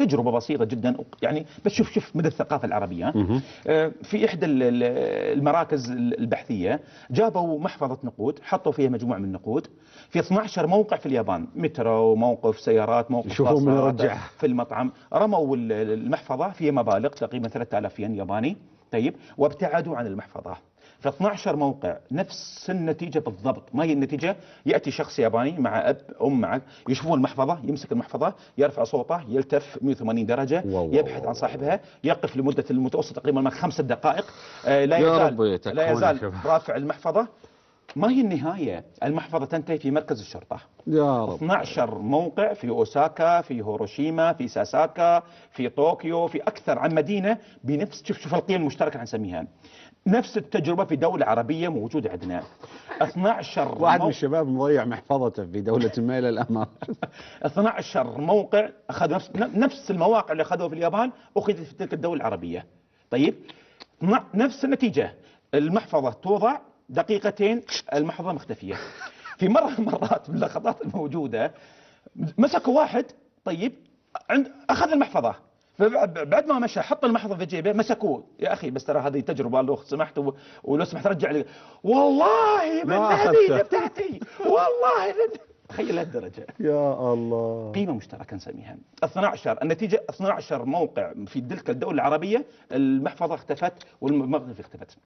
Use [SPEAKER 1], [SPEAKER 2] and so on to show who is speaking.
[SPEAKER 1] تجربه بسيطه جدا يعني، بس شوف مدى الثقافه العربيه. في احدى المراكز البحثيه جابوا محفظه نقود، حطوا فيها مجموعه من النقود في 12 موقع في اليابان، مترو، موقف سيارات، موقف باصات، في المطعم. رموا المحفظه فيها مبالغ تقريبا 3000 ين ياباني. طيب، وابتعدوا عن المحفظه في 12 موقع. نفس النتيجة بالضبط. ما هي النتيجة؟ يأتي شخص ياباني مع أب معه، يشوفون المحفظة، يمسك المحفظة، يرفع صوته، يلتف 180 درجة، يبحث عن صاحبها، يقف لمدة المتوسط تقريبا 5 دقائق. لا يزال رافع المحفظة. ما هي النهاية؟ المحفظة تنتهي في مركز الشرطة.
[SPEAKER 2] يا رب.
[SPEAKER 1] 12 موقع في أوساكا، في هيروشيما، في ساساكا، في طوكيو، في أكثر عن مدينة بنفس، شوف القيم المشتركة حنسميها. نفس التجربة في دولة عربية موجودة عندنا. 12
[SPEAKER 2] واحد من الشباب مضيع محفظته في دولة ما إلى الأمام.
[SPEAKER 1] 12 موقع أخذوا نفس المواقع اللي أخذوها في اليابان، أخذت في تلك الدولة العربية. طيب، نفس النتيجة. المحفظة توضع دقيقتين، المحفظة مختفية. في مرة من المرات من اللقطات الموجودة مسكوا واحد، طيب، أخذ المحفظة، بعد ما مشى حط المحفظة في جيبه، مسكوه. يا أخي بس ترى هذه تجربة، لو سمحت ولو سمحت رجع لي. والله من هذه بتاعتي، والله تخيل هالدرجة.
[SPEAKER 2] يا الله.
[SPEAKER 1] قيمة مشتركة نسميها. 12 النتيجة 12 موقع في تلك الدولة العربية، المحفظة اختفت والمغرب اختفت.